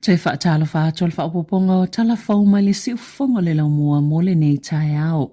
Te whaatalo whaatol whaapoponga o tala whauma le si ufonga le lau mua mole nei tai au.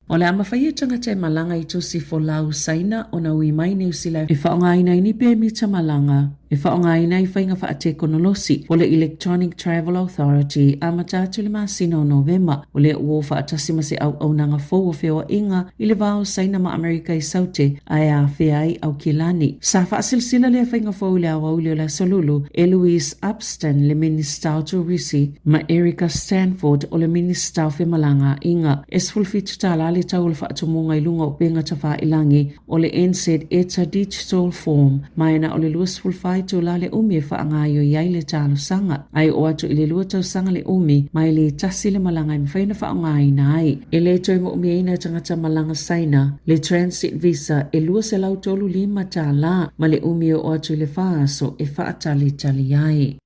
O le amawhaiatanga te malanga i tusi fo lau saina o na ui mai ni usila e whaongaina ini pe mita malanga. E whaongaina i whainga whaate konolosi o le Electronic Travel Authority a matatu le masina o Novema o le ua whaatasima se au nanga fōu o whio inga i le vao saina ma Amerika i saute ai a whiai au kilani. Sa whaasilsila le whainga fōu le awa uli o le solulu e Louise Upston le Minister o Turisi ma Erica Stanford o le Minister o Whimalanga inga. Es fulfitu tala le tau le whaatumunga i lunga o penga tafa ilangi o le NZ Eta Digital Form maina o le luas fulfai tu la le umi e whaangaio iai le talo sanga. Ai o atu i le lua tau sanga le umi mai le tasi le malanga i mwhaina whaangai nai. E le toi mo umi eina tangata malanga saina le transit visa e lua se lau tolu lima tala ma le umi o atu i le whaaso e whaatali tali ai.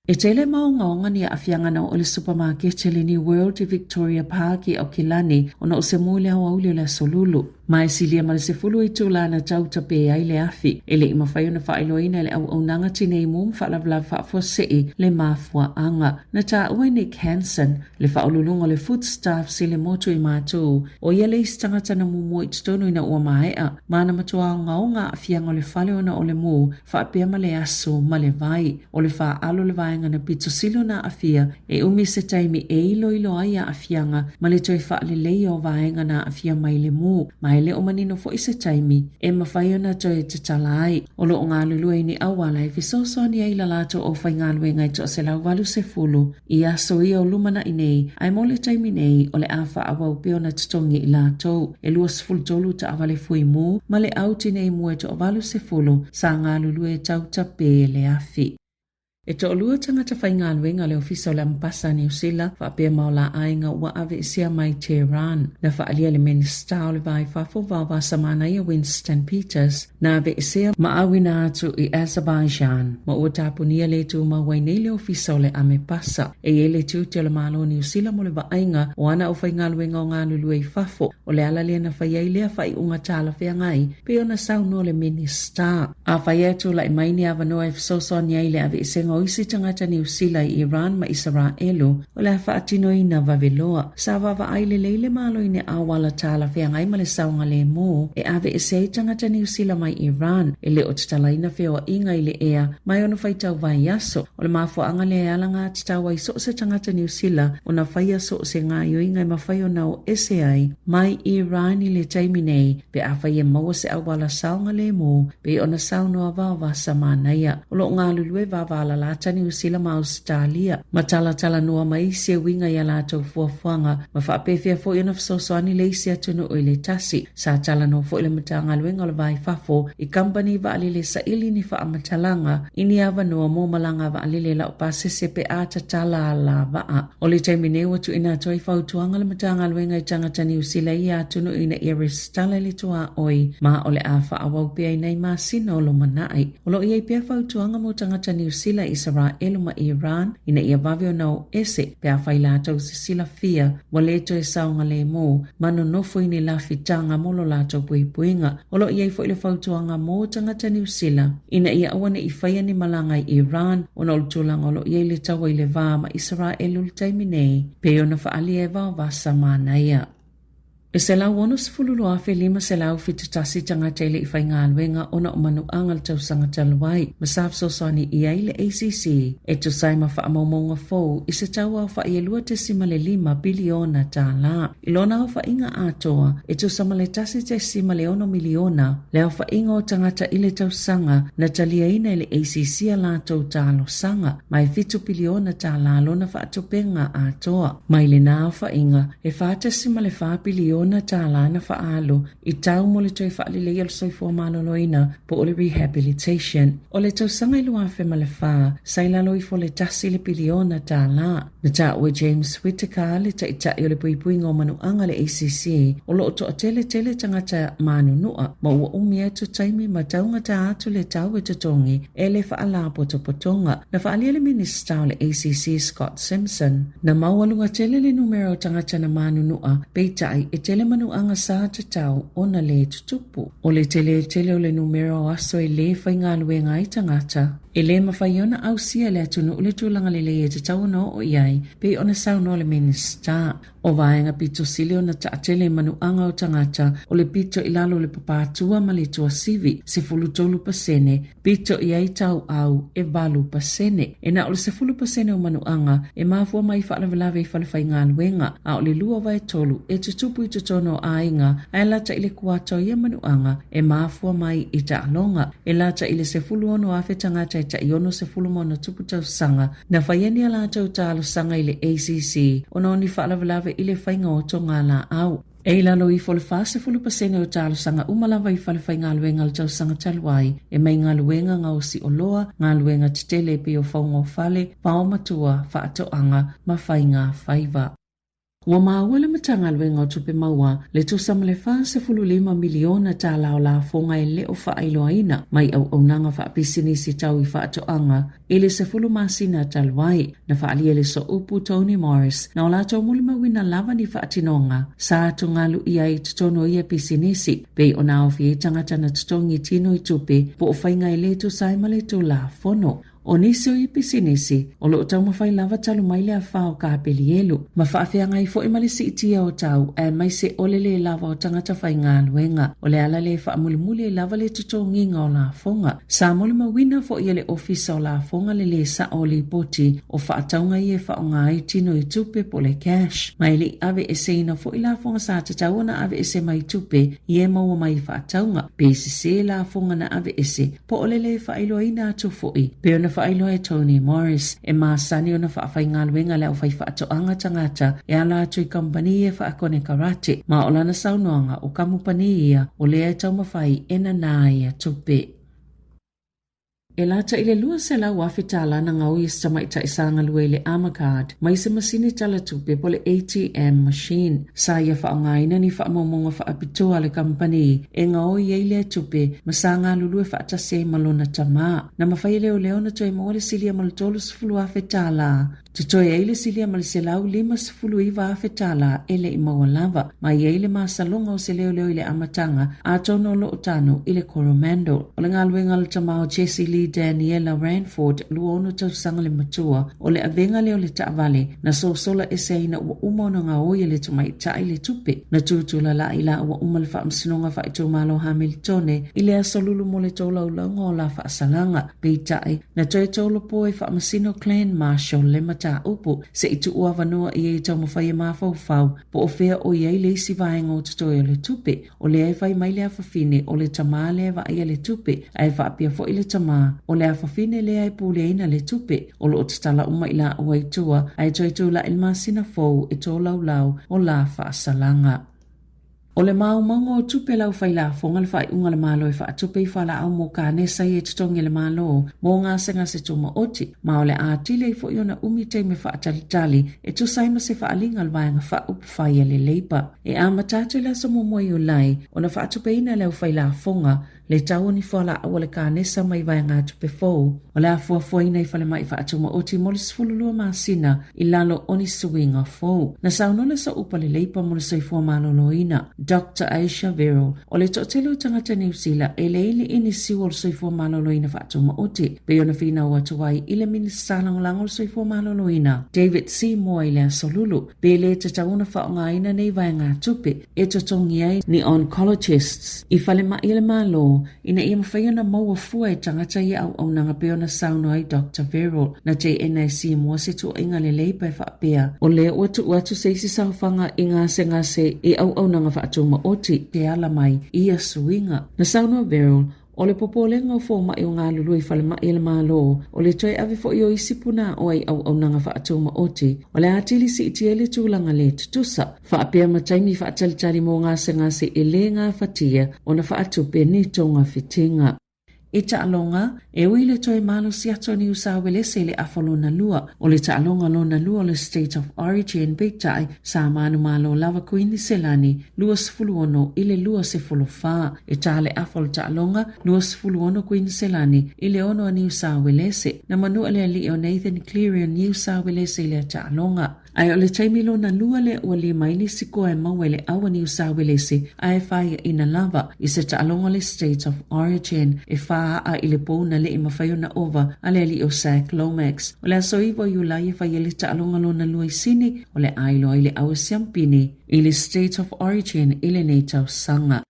E tele maungaonga ni a afiangana o le supermarket le New World i Victoria Park i Aukilani o na o se mule au auli o le solulu. Mai silia ma le se fulu i tūlana tau tape ai le afi. E le ima whai ona whaeloina le au nanga tine i mum whaalavla whaafosei le mafua anga. Na ta ue Nick Hansen le whaolulunga le food staff si le motu i mātou. O ia le istangata na mumu i tutonu ina ua maea. Mana matua o ngaonga afianga o le whale ona o le mu whaapea ma le aso ma le vai. O le wha alo le vai na pito silo na afia e umi se taimi e ilo ai a afianga ma le toi wha le lei o vaenga na afia mai le mu mai le o manino fo i se taimi e mawhai ona toi te talai o lo ngā lulue ni awala e fisoso ni ai lalato o whai ngā lue ngai to se lau walu se fulu i aso i o lumana i nei ai mo le taimi nei o le awha awau peo na tutongi i lato e luas ful tolu ta awale fui mu ma le auti nei mua to o walu se fulu sa ngā lulue tau tape le afi. E to olua tangata whainga aluenga le ofisa o le ampasa New Zealand whaapea maola ainga ua ave isia mai Tehran na whaalia le minister o le vai whafo wawa samana ia Winston Peters na ave isia maawina atu i Azerbaijan ma ua tapunia le tu mawai nei le ofisa o le ame pasa e le tu te o le malo New Zealand mo le vainga o ana o whainga aluenga o ngā lulue i whafo o le alalia na whaiai lea whai unga tala whiangai pe ona sauno le minister a whai atu la imaini avanoa e fisoso ni ai le ave isia o isi tangata New Zealand i Iran ma Israelu o le whaatino i na vaveloa. Sa wawa ai le leile malo i ne awala tala whiangai ma le saunga le mo e ave e sei tangata New Zealand mai Iran e le o tatala ina whio inga i le ea mai ono whaitau vai aso o le mafua anga le alanga tatau ai so se tangata New Zealand o na whai aso se ngā yo inga i mawhai o nao ese ai mai Iran i le taimi nei pe a whai e maua se awala saunga le mo pe ona saunoa wawa samanaya o lo ngā lulue wawa lata New Zealand ma Australia. Ma tala noa mai se winga ia lato fuafuanga ma whaapewhia fo ina fsosoani le isi atunu o le tasi. Sa tala no fo ile matanga luenga le vai fafo i company va alile sa ili ni wha amatalanga ini ava noa mo malanga va alile la upase sepe ata tala la vaa. O le taimine watu ina toi fautuanga le matanga luenga i tangata New Zealand ia atunu ina iris tala li toa oi ma ole a wha awau pia inai ma sina o lo manai. O lo ia pia fautuanga mo tangata New Zealand Israel ma Iran ina ia vaveo nao ese pe a whailato se sila fia wa leto e saunga le mo mano nofo ini la fitanga molo lato pui puinga olo ia i fo ile fautuanga mo tangata New Zealand ina ia awane i whaia ni malanga i Iran ona ultulanga olo ia ile tawa ile vaa ma Israel ultaiminei pe ona whaali e vaa vasa manaya. E se lau ono se fululu afe lima se lau fitutasi tangata ile i whainga aluenga ona o manu angal tau sangata luai masaf sosani i aile ACC e tu saima wha amaumonga fau i se tau au wha i elua te simale 5 biliona tala. Ilona au wha inga atoa e tu samale tasi te simale 1 miliona le au wha inga o tangata ile tau sanga na talia ina ile ACC a la tau talo sanga mai 2 biliona tala lona wha atopenga atoa. Mai le na au wha inga e wha te simale 5 biliona na tala na faalo i tau mo le toi faali le yel soifo maloloina po o le rehabilitation o le tau sanga ilu afe ma le faa sailalo i fo le tasi le biliona tala na ta ue James Whittaker le ta ita i o le puipui ngō manu anga le ACC o lo to tele tangata manu nua ma ua umi atu taimi ma taunga ta atu le tau e tutongi e le faala potonga na faali le minister o le ACC Scott Simpson na maualunga tele le numero tangata na manu nua peitai e tele manu anga sa te tau ona le tutupu. O le tele o le numero aso e le whainga luenga i tangata. E le mawhaiona au sia le atunu ule tūlanga le e te tauno o iai, pe ona sauno le minista. O vaenga pito sile ona taatele manuanga o tangata o le pito ilalo le papatua ma le tua sivi, se fulu tolu pasene, pito iai tau au e valu pasene. E na o le se fulu pasene o manuanga, e mafua mai whaalavelave i whalawhai ngā luenga, a o le lua vai tolu, e tutupu i tutono a inga, a lata i le kuato ia manuanga, e mafua mai i ta alonga, e lata i le se fulu ono a whetangata ta iono se fulu mono tupu tau sanga, na whaieni a la tau talo sanga i le ACC, ona oni whaalavelave i le whainga o tonga la au. E lalo i fole fase fulu pasene o talo sanga umalawa i whalawhai ngā luenga le tau sanga taluai, e mai ngā luenga ngā osi o loa, ngā luenga titele pe o whaunga o whale, whaomatua, whaatoanga, ma whainga whaiva. Ua maawala matanga luenga o tupe maua, le tosama le fase fulu 5 miliona ta lao la fonga e leo whaailoaina, mai au nanga whaapisinisi tau i whaatoanga, ele se fulu masina taluai, na whaalia le so upu Tony Morris, na o la tau mulima wina lava ni whaatinonga, sa tungalu ia i tutono ia pisinisi, pe o nao fie tangata na tutongi tino i tupe, po o whainga e le tu saima le tu la fono. O nisi o i pisinisi, o lo tau mawhai lava talu mai lea whao ka pelielu. Ma whaafea ngai fo i malisi itia o tau, e mai se ole le lava o tangata whai ngā luenga. O le ala le whaamulimuli e lava le tuto nginga o la fonga. Sa mulima wina fo i le ofisa o la fonga le sa o li poti, o whaataunga i e whao ngai tino i tupe po le cash. Mai li ave e seina fo i la fonga sa tatau na ave e se mai tupe, i e maua mai whaataunga. Pesi se la fonga na ave e se, po ole le whailo ina atu fo i. Pe ona whailo e Tony Morris, e maasani o na whaafai ngā luenga leo whai whaatoanga tangata, e ala atu i kampani e whaakone karate, ma o lana saunoanga o kamupani ia, o lea e tau mawhai e na nā ia tupe. E lata ile lua se lau afi Tala na ngau i stamaita i sanga lue le Amacard, mai se masini tala tupe po le ATM machine. Sa ia whaongaina ni whaamomonga whaapitoa le kampani, e ngau i eile tupe, masanga lulue whaatase malona tama. Na mawhai leo leo na toi moale silia malutolu sifulu afi Tala. Tutoi eile silia mali se lau 5 sifulu iwa afi Tala, ele i maua lava. Mai eile maasalonga o se leo leo ile amatanga, a tono lo utano ile Coromando. O le ngaluenga le tamao Jesse Lee Daniela Ranford luono tau sanga le matua o le avenga leo le taavale na sosola eseina ua umona ngā oia le tumai tai le tupe na tutula la ila ua uma le whaamsinonga whaitou malo Hamiltone i le asolulu mo le tau laulanga o la whaasalanga peitai na toi taulo poe whaamasino Clan Marshall le mata upu se itu ua vanua i e tau mawhai mawhau po o whea o iei le isi vaenga o tutoi o le tupe o le ai mai le awhawhine o le tamaa le va ia le tupe ai whaapia fo i le tamaa o le awhawhine le ai puleina le tupe o lo tatala uma ila ua itua ai toi tula ilma sina fau e tō lau o la whaasalanga. O le maunga o tupe lau whaila fonga le whai unga le malo e wha tupe i whala au mo ka nesa i e tutongi le malo mo ngā senga se tuma oti ma o le ātile i fo iona umite me wha talitali e tu saima se wha alinga le vaianga wha upwhai le leipa e a matatu la sa momoi o lai o na wha tupe ina lau whaila fonga le tau ni whala au le ka nesa mai vaianga tupe fau o le afua foina i whale mai wha atuma oti mo le sfululua maasina i lalo oni suinga fau na saunola sa upa le leipa mo le saifua maloloina Dr. Aisha Vero, o le totelo tangata New Zealand e leile ini siwa o soifua maloloina whaatuma oti. Pe ona whina o atuai ile minista langolango o soifua maloloina. David Sāmoa i lea solulu. Pe le tatauna whaongaina nei vai ngā tupe e totongi ai ni oncologists. I whale ma ile malo, ina ia mawhaiona maua fua e tangata i au nanga pe ona sauno ai Dr. Vero. Na JNA Sāmoa se tu inga le leipa e whaapea. O le uatu seisi sauwhanga i ngā se e au nanga whaatuma ma oti te ala mai ia suinga. Na sauna Vero, o le popolenga o fō mai o ngā lulu i whale mai ele malo, o le toi ave fo i o isipuna o ai au nanga whaatau ma oti, o le atili si iti ele tūlanga le tutusa, whaapea mataimi whaatalitari mō ngā se e le ngā whatia, o na whaatupe ni tonga whitinga. E taalonga, e uile toi malo si ato ni usawele se le afalona lua, o le taalonga lona lua le State of Origin beitai, sa manu malo lava kuini selani, lua sifuluono ile lua sifulofaa, e tale afal taalonga, lua sifuluono kuini selani, ile ono ni usawele se, na manu ale li o Nathan Cleary ni usawele se le taalonga. Ai o le taimilo na lua le ua li maini sikoa e mawele awa ni usawele se, ai whai ina lava, i se taalonga le State of Origin, e wha a i le pouna le i mawhaiona ova a le ali o Cyclomax. O le aso iwa iulai e whai ele taalonga lona lua sini o le ailo i le awa siampini i le State of Origin i le nei tausanga.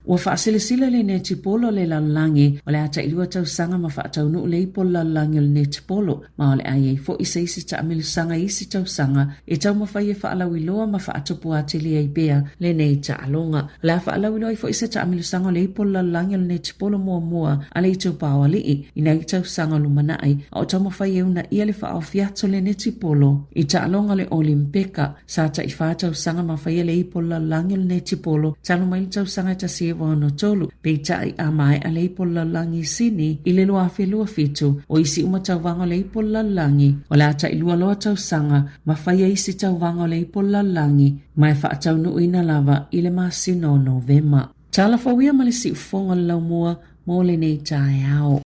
Ua whaasilisila le ne tipolo le lalangi o le ata ilua tausanga ma whaataunu le ipo lalangi o le ne tipolo ma o le ai fo i seisi ta amilusanga isi tausanga e tau mawhai e whaalawiloa ma whaatupu atili ai bea le nei taalonga. La whaalawiloa i fo i se ta amilusanga o le ipo lalangi o le ne tipolo mua a le itu pāwa lii i nei tausanga lumanai a o tau mawhai e una ia le whaao fiato le ne tipolo i taalonga le Olimpeka sa ta i wha tausanga ma whai le ipo lalangi o le ne tipolo tanu mai tausanga ta si no tolu pe tai a mai a leipo lalangi sini i le loa whelua fitu o isi uma tauwanga leipo lalangi o la ta ilua loa tausanga ma whaia isi tauwanga leipo lalangi mai wha tau nuina lava i le masino Novema. Tala whawia malisi ufonga laumua mo le nei tae ao.